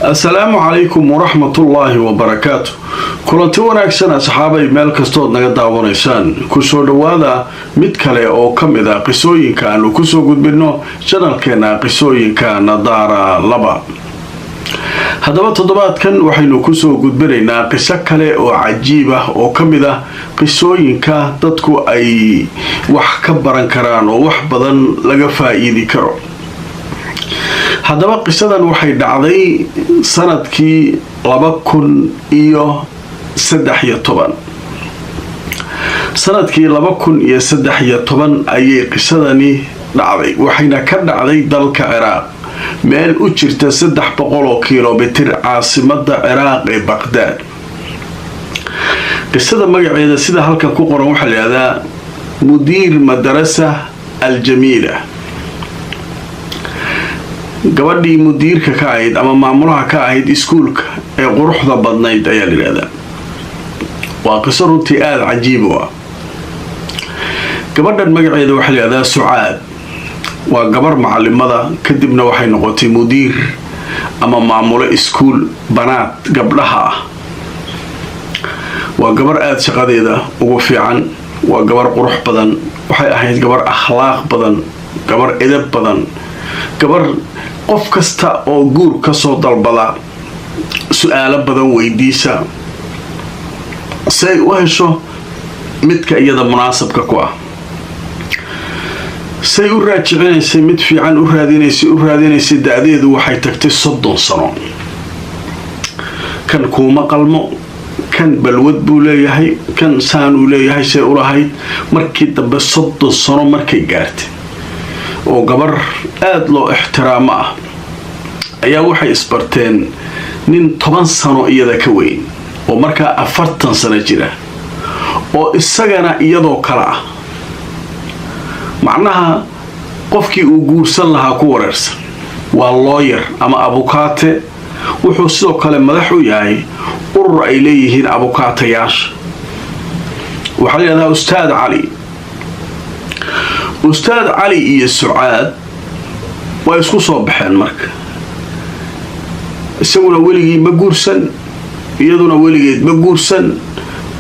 السلام عليكم ورحمة الله وبركاته. كلنتي wanaagsan asxaabay meel kastood naga daawanaysaan ku soo dhawaada mid kale oo kamida qisooyinka aanu ku soo gudbino channelkeena qisooyinka Nadaara 2. haddaba toddobaadkan waxaynu ku soo gudbinaynaa qiso kale oo cajiib ah oo kamida qisooyinka dadku ay wax ka baran karaan oo wax badan laga faa'iidi karo. haddaba qisadan waxay dhacday sanadkii 2013 sanadkii 2013 ayay qisadani dhacday waxayna ka dhacday dalka Ciraaq meel u jirta 300 kiiloomitir caasimada Ciraaq ee Baghdad. qisada magaceeda sida halkan ku qoran waxa la yiraahdaa mudiir madrasa al-Jamila. gabadhii mudiirka ka ahayd ama maamulaha ka ahayd iskuulka ee quruxda badnayd ayaa la yiraahdaa. waa qiso runtii aad cajiib ah. gabadhan magaceeda waxa la yiraahdaa Sucaad. waa gabar macalimada kadibna waxay noqotay mudiir ama maamulo iskuul banaad gabdhaha ah. waa gabar aad shaqadeeda ugu fiican, waa gabar qurux badan, waxay ahayd gabar akhlaaq badan, gabar edeb badan, gabar qof kasta oo guur ka soo dalbada su'aalo badan weydiisa say u hesho midka iyada munaasabka ku ah. say u raajicinaysay mid fiican u raadinaysay da'deedu waxay tagtay 30 sano. kan kuuma qalmo, kan balwad buu leeyahay, kan saanuu leeyahay say u lahayd. markii dambe 30 sano markay gaartay oo gabar aad loo ixtiraamo ah ayaa waxay isbarteen nin 10 sano iyada ka weyn oo markaa 40 sano jira oo isagana iyadoo kala ah. macnaha qofkii uu guursan lahaa ku wareersan waa lawyer ama abukaate. wuxuu sidoo kale madax u yahay urur ay leeyihiin abukaatayaasha. waxaa la yidhahdaa Ustaad Cali. Ustaad Cali iyo Sucaad way isku soo baxeen marka. isaguna weligii ma guursan, iyaduna weligeed ma guursan.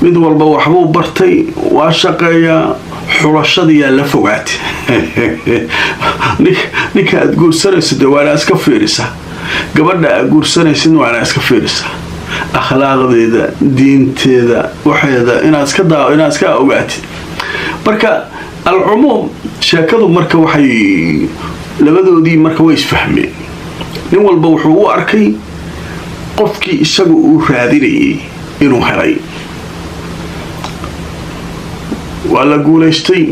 mid walba waxbuu bartay, waa shaqeeyaa, xulashadiyaa la fogaatay. ninka aad guursanaysid waana iska fiirisa, gabadha aad guursanaysid waana iska fiirisa akhlaaqdeeda, diinteeda, waxeeda inaad iska ogaatid. marka al-cumuum sheekadu marka waxay labadoodii marka way isfahmeen. nin walba wuxuu u arkay qofkii isagu uu raadinayay inuu helay. waa la guulaystay,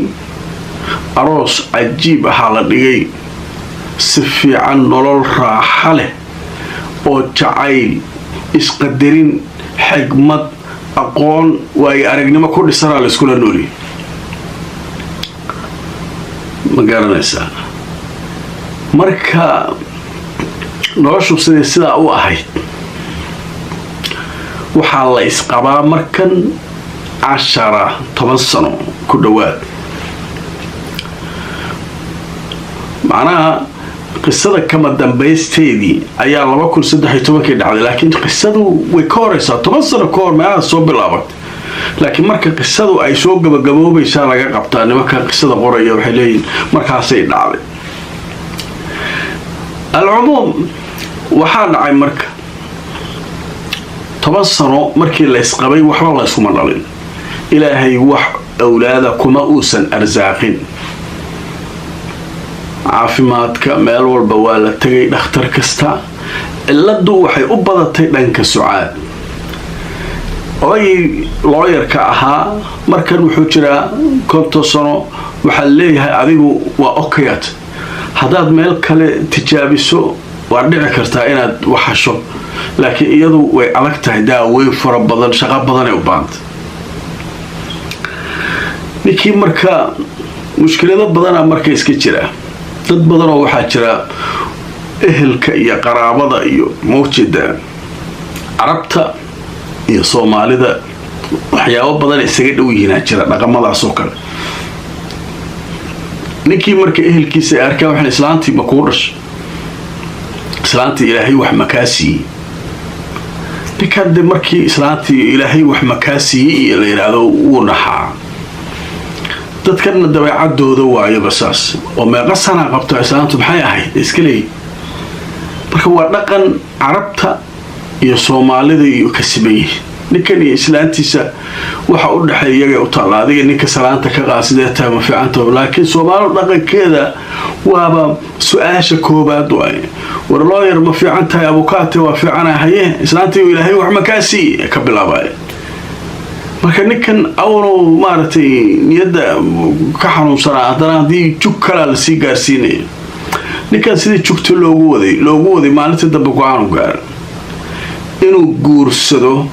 aroos cajiib ahaa la dhigay, si fiican nolol raaxa leh oo jacayl, isqadarin, xigmad, aqoon waayo aragnimo ku dhisanaa la iskula nooliyay. ma garanaysaa marka noloshu sidaa u ahayd. waxaa la isqabaa markan 10 sano ku dhawaad. macnaha qisada kama dambaysteedii ayaa 2013 dhacday, laakiin qisadu way ka horeysaa 10 sano ka hor meelaha soo bilaabatay. laakiin marka qisadu ay soo gabagaboobaysaa laga qabtaa nimanka qisada qoraya waxay leeyihiin markaasay dhacday. al-cumuum waxaa dhacay marka 10 sano markii la isqabay waxba la iskuma dhalin. ilaahay wax awlaada kuma uusan arsaaqin. caafimaadka meel walba waa la tagay, dhakhtar kasta. ciladu waxay u badatay dhanka Sucaad. oday lawyerka ahaa markan wuxuu jiraa 50 sano. waxaa leeyahay adigu waa okayat, haddaad meel kale tijaabiso waa dhici kartaa inaad waxasho, laakiin iyadu way adag tahay, daaweyn fara badan, shaqo badanay u baahantay. ninkii marka mushkilado badana marka iska jira. dad badan oo waxaa jira ehelka iyo qaraabada iyo mawjida carabta iyo Soomaalida waxyaabo badan isaga dhow yihiin jira dhaqamadaas oo kale. ninkii marka ehelkiisa arkaa waxaan islaantii ma ku dhashay, islaantii ilaahay wax makaasi ninkan de markii islaantii ilaahay wax makaasiyey la yiraahdo uu naxaa dadkan dabeecadooda waayo basaas oo meeqa sana qabto islaantu maxay ahayd iska leey marka waa dhaqan carabta iyo Soomaalida iyo ka simeeyay ninkan islaantiisa waxa u dhaxay iyaga u talaadiga ninka salaanta ka qaasidee taama fiicanta laakiin Soomaalidu dhaqankeeda waaba su'aasha koobaad war lawyer ma fiicantahay abukaate waa fiicanahay islaantii ilaahay wax makaasi ka bilaabay marka ninkan awno maartay niyada ka xanuunsanaa hadana hadii jug kala la sii gaarsiinay ninkan sidii jugta loogu waday maalinta dambe ku aanu gaar inuu guursado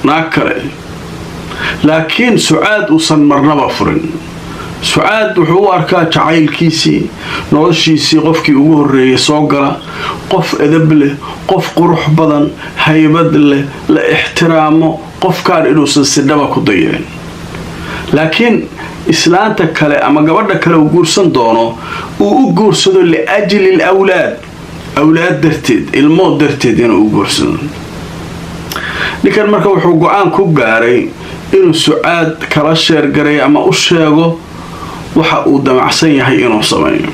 naakale laakiin Sucaad uusan marnaba furin Sucaad wuxuu arkaa jacaylkiisii noloshiisii qofkii ugu horeeyay soo gala qof edeb leh qof qurux badan haybad leh la ixtiraamo qofkaan inuu sidaba ku dayeen laakiin islaanta kale ama gabadha kale uu guursan doono uu u guursado li ajli awlaad darteed ilmo darteed inuu u guursado ninkan marka wuxuu go'aan ku gaaray inuu Sucaad kala sheer garay ama u sheego waxa uu damacsan yahay inuu sameeyo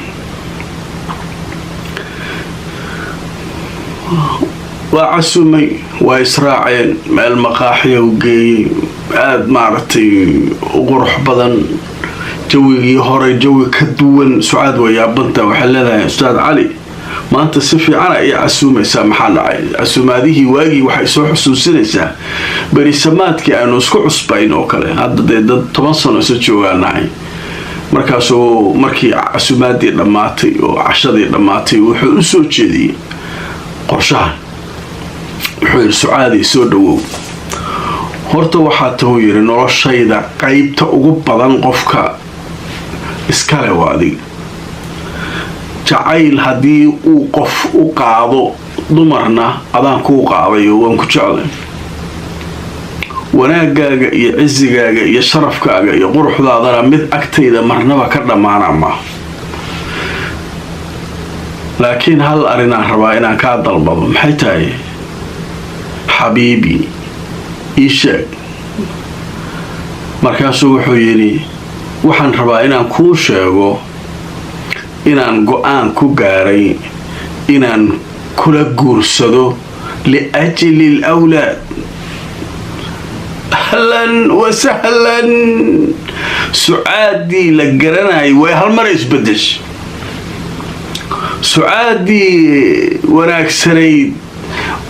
waa casumay waa israaceen meel maqaaxiyo geeyay aad maartay qurux badan jawigii hore jawi ka duwan Sucaad way yaabanta waxa leedahay Ustaad Cali maanta si fiican ay casuumaysaa maxaa dhacay casuumaadihii waagi waxay soo xusuusinaysaa berisamaadkii aanu isku cusbayn oo kale hadda dad 10 sano soo joogaanahay markaasoo markii casuumaadii dhamaatay oo cashadii dhamaatay wuxuu u soo jeediyay qorshaha wuxuu Sucaadi soo dhawow horta waxa tuu yiri noloshayda qaybta ugu badan qofka iskale waadi jacayl hadii uu qof u qaado dumarna adaan ku qaaday oo waan ku jeclay wanaagaaga iyo cisigaaga iyo sharafkaaga iyo quruxdaadana mid agtayda marnaba ka dhamaanama laakiin hal arina rabaa inaan ka dalbado maxay tahay habiibi isha markaasuu wuxuu yiri waxaan rabaa inaan ku sheego inaan go'aan ku gaaray inaan kula guursado li ajli awlaad ahlan wa sahlan Sucaadi la garanay way hal mar isbeddesh Sucaadi wanaagsanay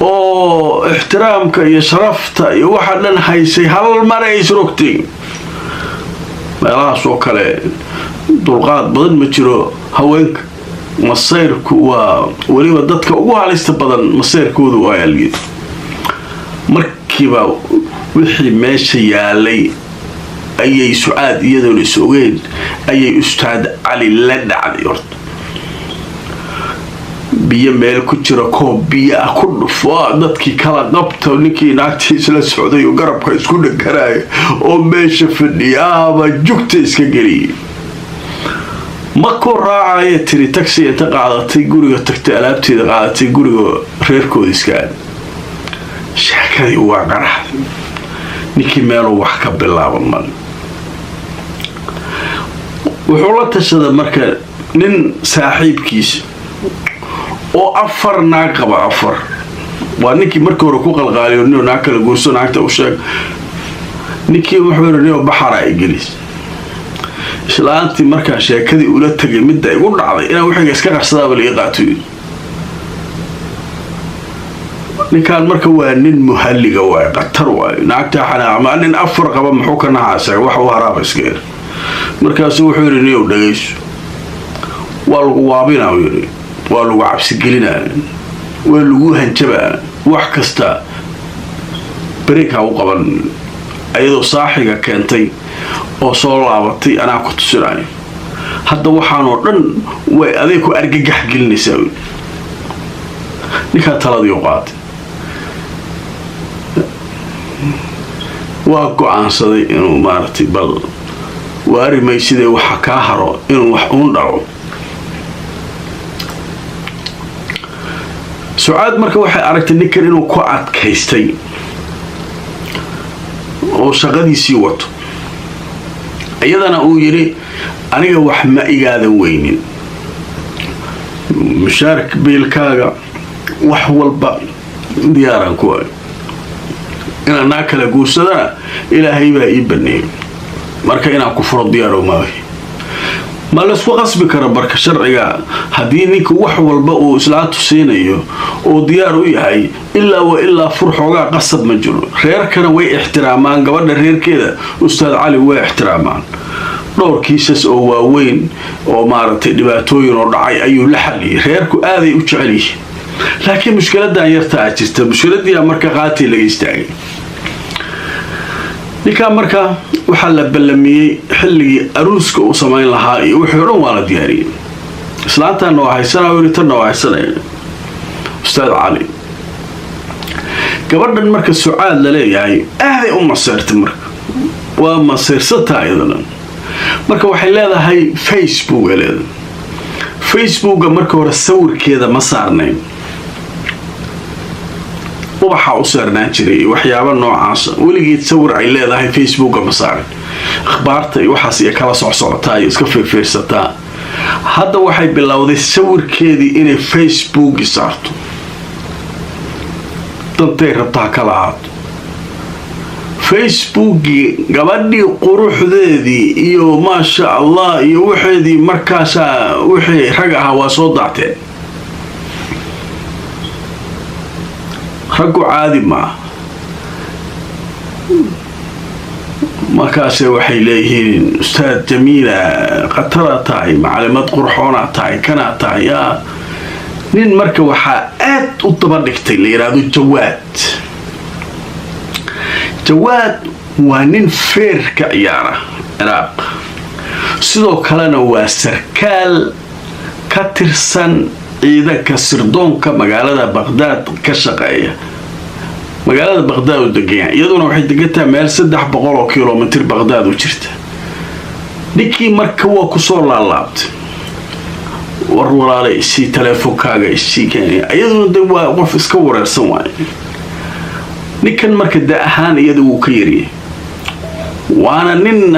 oo ixtiraamka iyo sharafta iyo waxa dhan haysay hal mar isrogtay meelahaas oo kale dulqaad badan ma jiro haweenka masayrku waa waliba dadka ugu halista badan masayrkoodu waa algeed markiiba wixii meesha yaalay ayay Sucaad iyadoo isogeen ayay Ustaad Cali la dhacday horta biyo meel ku jira koob biyo ah ku dhufo dadkii kala qabto ninkii naagtiisa la socday oo garabka isku dhagaray oo meesha fadhiyaaba jugta iska galiyay ma ku raacay tiri taxi inta qaadatay guriga tagtay alaabteeda qaadatay guriga reerkooda iska shaakadii waa qarax ninkii meel wax ka bilaaban man wuxuu la tashaday marka nin saaxiibkiisa oo afar naag qaba afar waa ninkii markii hore ku qalqaaliyo inuu naag kala guurso naagta u sheeg ninkii wuxuu yiri baxara ay gelis islaantii markaa sheekadii ula tagay mid ay u dhacday inaan wixii iska qarsadaba la qaato ninkan marka waa nin muhalliga waa qatar waa naagta xanaaqma nin afar qaba muxuu ka naxaasay wax uu haraab iskeer markaas wuxuu yiri inuu dhageyso waa lagu waabinaa yiri waa lagu cabsi gelinaa waa lagu hanjabaa wax kasta بريك هاو قبل أيضا صاحبة كانتي أو صلابتي أنا كنت سرعي هذا وحنا رن وأذيكو أرجح قلني سوي نكات ثلاث يوقات واقع عن صديق إنه مارتي بل وأري ما يصير وحكاهره إنه وحون دعو سعاد marka waxay aragtay ninkan inuu ku adkaystay oo shaqadiisii wato iyadana uu yiri aniga wax ma igaadan weynin mushaark biilkaaga wax walba diyaaran ku ah inaan kala guursadana ilaahay baa ii baneeyay marka inaan ku furo diyaar uma ahay ma la isku qasbi karo barka sharciga hadii ninka wax walba uu islaatu siinayo oo diyaar u yahay ilaa furxooga qasab ma jiro reerkana way ixtiraamaan gabadha reerkeeda ustaad cali way ixtiraamaan dhowr kiisas oo waaweyn oo maaragtay dhibaatooyin oo dhacay ayuu la xaliyay reerku aaday u jecel yihiin laakiin mushkiladan yarta ah jirta mushkiladii marka qaatay laga istaagay ninka marka waxa la ballamiyay xilligii aruuska uu sameyn lahaa iyo wixii dhan waa la diyaariyay islaantan oo haysanaa waritan oo haysanay ustaad cali gabadhan marka sucaad la leeyahay aaday u maseertay marka waa maseersata ayadana marka waxay leedahay Facebook marka hore sawirkeeda ma saarnayn waxa uu saarnaan jiray waxyaabo noocaas waligeed sawir ay leedahay Facebook ma saarin akhbaarta iyo waxaas ay kala socotaa iyo iska fiirsataa hadda waxay bilowday sawirkeedii inay Facebook saarto dantay rabtaa kala haato Facebook gabadhii quruxdeedii iyo ma sha Allah iyo waxeedii markaas wixii rag ah waa soo daateen raggu caadi ma markaas waxay leeyihiin ustaad jamiila qatara tahay macluumaad qurxoona tahay kana tahay nin marka waxa aad u daba dhigtay la yiraahdo jawaad waa nin feerka ciyaara Ciraaq sidoo kalena waa sarkaal ka tirsan ciidanka sirdoonka magaalada Baghdad ka shaqeeya magaalada Baghdad oo degan iyaduna waxay degantaa meel 300 kilomitir Baghdad u jirta ninkii marka waa ku soo laalaabtay war walaalay si telefoonkaaga isii keenay iyaduna waa qof iska wareersan waay ninkan marka daahan iyada uu ka yariyay waana nin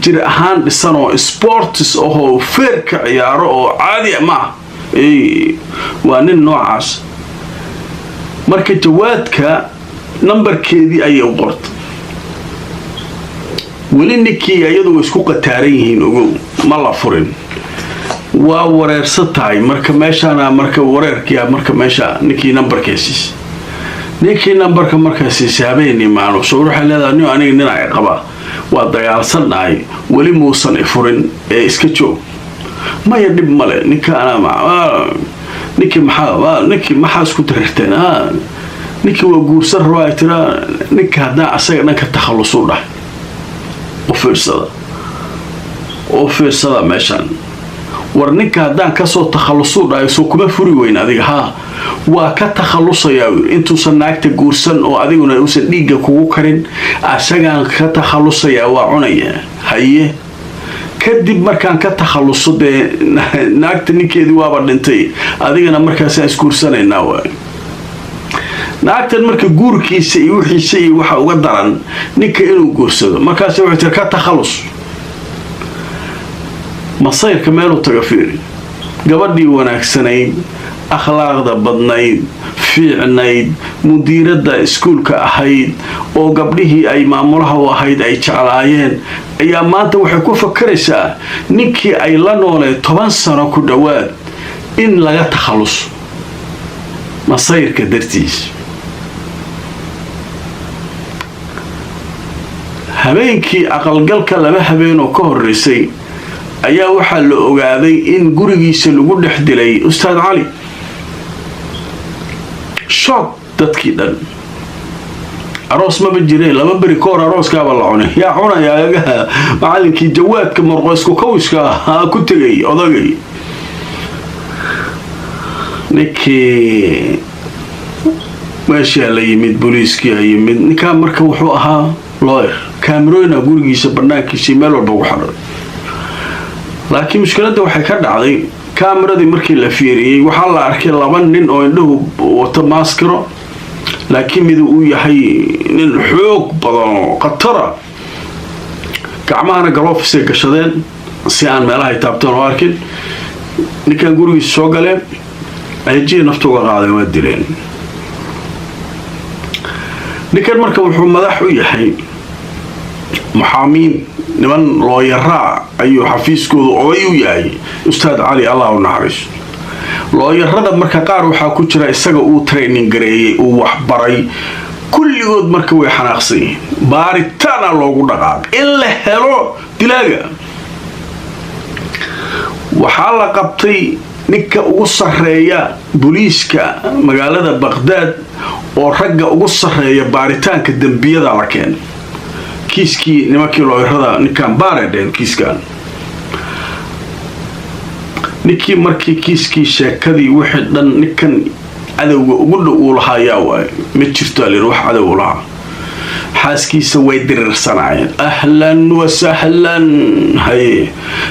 jir ahaan dhisan oo sports oo feerka ciyaaro oo caadi ma waa nin noocaas marka jawaadka numberkeedii ayay u qortay wali ninkii iyadoo isku qataaran yihiin ogow ma la furin waa wareersatahay marka meeshana marka wareerkiya marka meesha ninkii numberkiisa ninkii numberka markaas habeenii maano soo waxa leedahay aniga nin ay qaba waa dagaalsanahay wali muusan ifurin ee iska joog ma yadib male ninka ana ninki maxaa isku dirteen ninki waa guursan rabaa tira ninka hadaa asaga dhanka takhalusu dhahay oo fiirsada meeshan war ninka hadaan ka soo takhalusu dhahay soo kuma furi weyn adiga waa ka takhalusaya intuusan naagta guursan oo adiguna uusan dhiiga kugu karin asagaan ka takhalusaya waa cunaya haye kadib markaan ka takhaluso naagta ninkeedii waaba dhintay adigana markaas aan isguursanaynaa waay naagtan marka guurkiisa iyo wixiisa iyo waxa uga daran ninka inuu guursado markaas wuxuu tir ka takhallus masayrka meel u taga fiiri gabadhii wanaagsanayd akhlaaqda badnayd fiicnayd mudiirada iskuulka ahayd oo gabdhihii ay maamulaha u ahayd ay jeclaayeen ayaa maanta waxay ku fakaraysaa ninkii ay la noolee 10 sano ku dhawaad in laga takhallus masayrka dartiis habeenkii aqalgalka laba habeenoo ka horeysay ayaa waxaa la ogaaday in gurigiisa lagu dhex dilay ustaad cali shock dadkii dhan aroos ma jireen laba bari koor arooskaaba la cunay yaa cunaya macallinkii jawaadka marqoysku kawiska ku tagay odagay ninkii meesha la yimid booliiskii yimid ninka marka wuxuu ahaa lawyer kaamirooyina gurigiisa banaankiisa meel walba ugu xidhay laakiin mushkiladda waxay ka dhacday kaamiradi markii la fiiriyay waxaa la arkay laba nin oo indhuhu wata maaskaro laakiin mid uu yahay nin xoog badan oo qatara gacmahana galoofis ay gashadeen si aan meelaha taabtaan oo arkin ninkan gurigiisa soo galeen ayjii naftu uga qaadeen waa dileen ninkan marka wuxuu madax u yahay محامين نمن لو يرى أيو حفيزكو أويو ياي أستاذ علي الله ونحرش لو يرى مركا قارو حاكو جرا إساقا أو ترينين قري أو وحبري كل يود مركا ويحناقسي بارتانا لوغو دقاق إلا هلو دلاغا وحالا قبطي نكا أو صحرية بوليسكا مقالة بغداد ورقا أو صحرية بارتان كدنبيا دا لكين كيسكي نماكي لو يرهدا نكان باردين كيسكان نكي مركي كيسكي شاكدي وحد نكان عدو وقلو أولها ياواي متشرتو اللي روح عدو أولها حاسكي سوي درر صناعين أهلا وسهلا هاي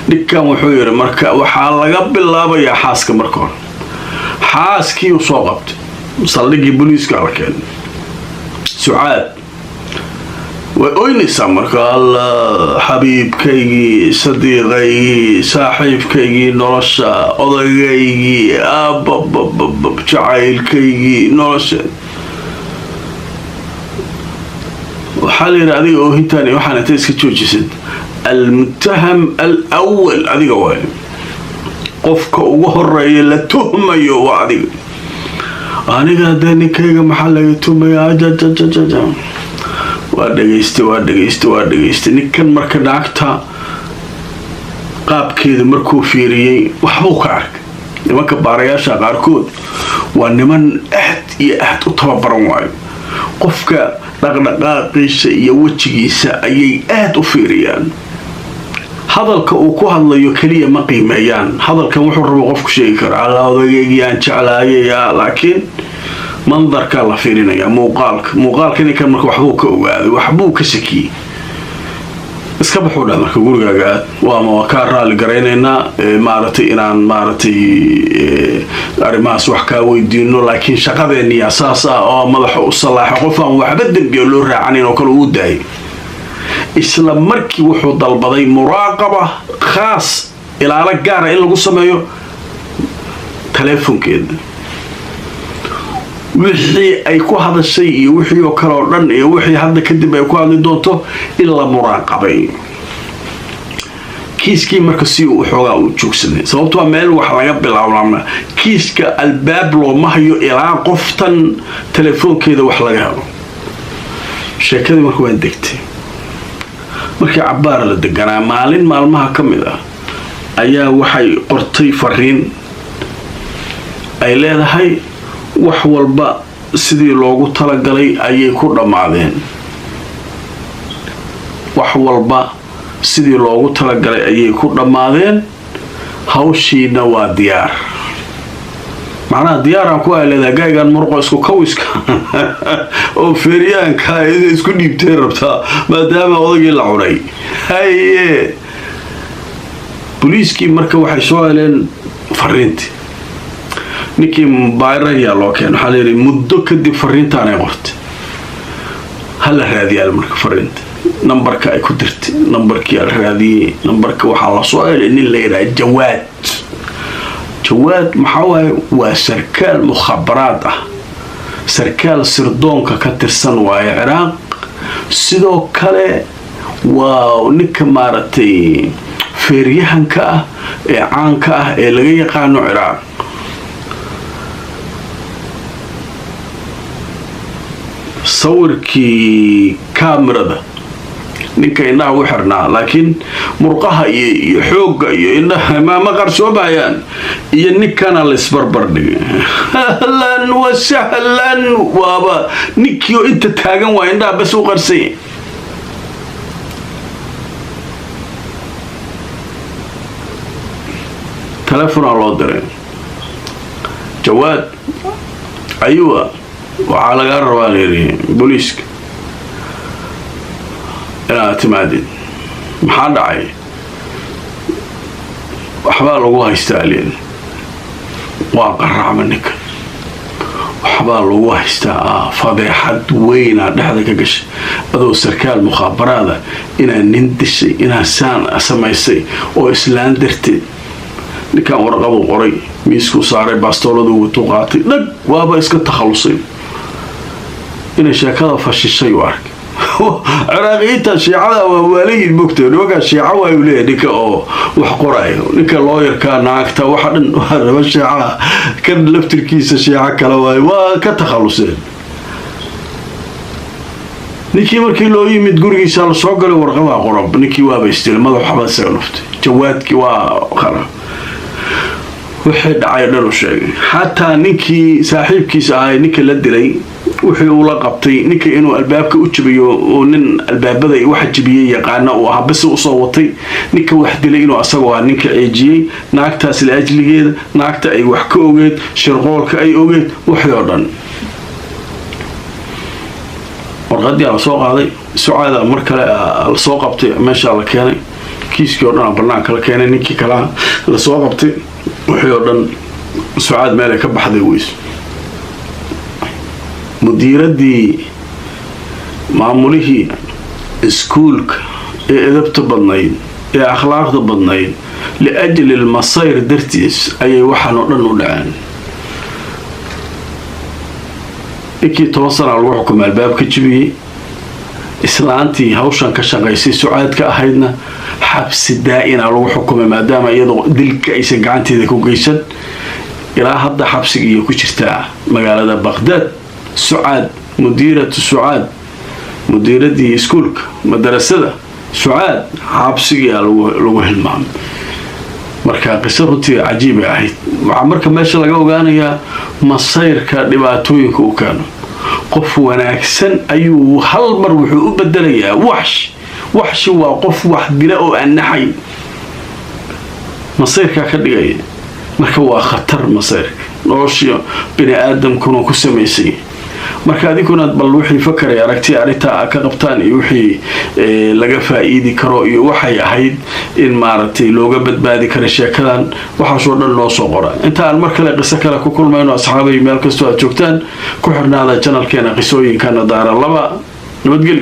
نكان وحوير مركا وحالا قبل الله بيا حاسك مركون حاسكي وصوغبت مصلقي بوليسكا لكن سعاد وأينسا مركا الله حبيب كيجي صديقي صاحب كيجي نرشا أضيجي أب جعيل كيجي نرشا وحالي هذه وهنتاني وحنا تيسك توجسد المتهم الأول هذه قوي قفك وهري لا تهمة يو هذه أنا قاعدني كيجي محل يتهمة جا وادغيستي ninkan marka dhaagta qaabkeeda markuu fiiriyay waxbuu ka arkay nimanka baarayaasha qaarkood waa niman aad iyo aad u tababaran waayo qofka dhaqdhaqaaqiisa iyo wajigiisa ayay aad u fiiriyaan hadalka uu ku hadlayo kaliya ma qiimeeyaan hadalkan wuxuu rabo qofku sheegi karo alla odagayaan jeclaayay laakiin منظرك الله فيرنا يا موقالك إني كان مركب وحبوك سكي اسكبحوا لنا كقول جاء وما كارا لقرينا مارتي إنان مارتي أرماس وحكاوي دينه لكن شقدني أساسا أو ملح الصلاح قفا وحبدن بيقولوا عني وكل وداي إسلام مركي وحود البضي مراقبة خاص إلى على الجارة إلا قصة تلفون كده wixii ay ku hadashay iyo wixii oo kale oo dhan iyo wixii hadda kadib ay ku hadli doonto ila muraaqabay kiiskii marka si uu xoogaa u joogsaday sababtoo meel wax laga bilaabnaa kiiska albaab loo mahayo ilaa qoftan telefoonkeeda wax laga helo sheekadii markuu waan degtay markii cabaar la deganaa maalin maalmaha kamid ah ayaa waxay qortay fariin ay leedahay wax walba sidii loogu talagalay ayay ku dhamaadeen wax walba sidii loogu talagalay ayay ku dhamaadeen hawshiina waa diyaar macnaha diyaaraan ku leedahay gaygan murqo isku kawiska oo feeriyaanka isku dhiibtay rabtaa maadaama odagii la cunay haye booliiskii marka waxay soo heleen fariintii ninkii baayrayaa loo keenay waxaa leeyahay muddo kadib fariintaan ay qortay hala raadiyaal marka fariinta nambarka ay ku dirtay nambarkii la raadiyay nambarka waxaa la soo helay nin la yiraahdo jawaad maxaa waaye waa sarkaal mukhabaraad ah sarkaal sirdoonka ka tirsan waaye Ciraaq sidoo kale waa ninka maartay feeriyahanka ah ee caanka ah ee laga yaqaano Ciraaq صوركي كاميرا ninka inaha u xirnaa laakiin murqaha iyo xooga iyo inaha ma qarsoobaan iyo ninkana la isbarbar dhigay lan wa sahlan waaba ninkiyo inta taagan waa indhaha bas u qarsay تلفون الله درين جواد أيوة وعلى قرر بوليسك أنا اعتمادي محاد عاي أحبال الله يستاهلين وقرع منك وحبال وهستا فضيحة وين دحدك قش هذا سركال مخابرات إنا نندشي إنا سان أسميسي أو إسلام درتي لكان ورقبو قري ميسكو صاري باستولدو وتوقاتي دق وابا اسك التخلصين إنا شاكذا فشي الشيء وارك عراقيتا شيعة ووالي المكتب وقع شيعة ويوليه نكا وحقراي نكا لوير كان ناكتا وحدن وهذا الشيعة كان لفت الكيسة شيعة كلاواي وكتخلصين نكي مركي لو يمد قرقيسا لسوقل ورقبا قرب نكي وابا يستيل ماذا حبا سيغلفت جوادكي وخرا وحي dhacay dhalo sheegay hatta ninkii saaxiibkiisa ahay ninka la dilay wuxuu ula qabtay ninka inuu albaabka u jabiyo oo nin albaabada ay wax jabiyay yaqaan oo ah bas u soo watay ninka wax dilay inuu asagoo ninka eejiyay naagtaas la ajligeeda naagta ay wax ka ogeed shirqoolka ay ogeed wuxuu dhan warqadii la soo qaaday sucaada mar kale la soo qabtay meesha la keenay kiiskii oo dhan banaanka la keenay ninkii kala la soo qabtay wuxuu dhan sucaad meel ka baxday weys mudiiradii maamulihii iskuulka ee edabta badnayd ee akhlaaqda badnayd liajli almasayr dartiis ayay waxaan oo dhan u dhaceen ikii 10 sano lagu xukumay albaabka jibiyay islaantii hawshan ka shaqaysay sucaadka ahaydna xabsi daa'ina lagu xukumay maadaama iyadoo dilka aysan gacanteeda ku geysan ilaa hadda xabsiga ku jirtaa magaalada Baghdad sucaad mudiiratu sucaad mudiiradii iskuulka madrasada sucaad xabsiga lagu hilmaamay marka qisar runtii cajiib ah waxa marka meesha laga ogaanayaa masayrka dhibaatooyinka uu keeno qof wanaagsan ayuu hal mar wuxuu u bedelayaa وحش وقف واحد بلا أو النحي مصيرك كدقي مركوا خطر مصيرك نوشيا بني آدم كانوا كسميسي مركا هذه كنا بلوحي فكر يا ركتي عريتا كقبطان يوحي لقى فايدي كرو يوحي أحيد إن مارتي لوجا بدبادي كرشيا كلان وحشورنا الله صغرا أنت المركا لقصة كلا كل ما ينو أصحابي مالكستوا تشوكتان كحرنا على channel كنا قصوين كان دار الله نبتقل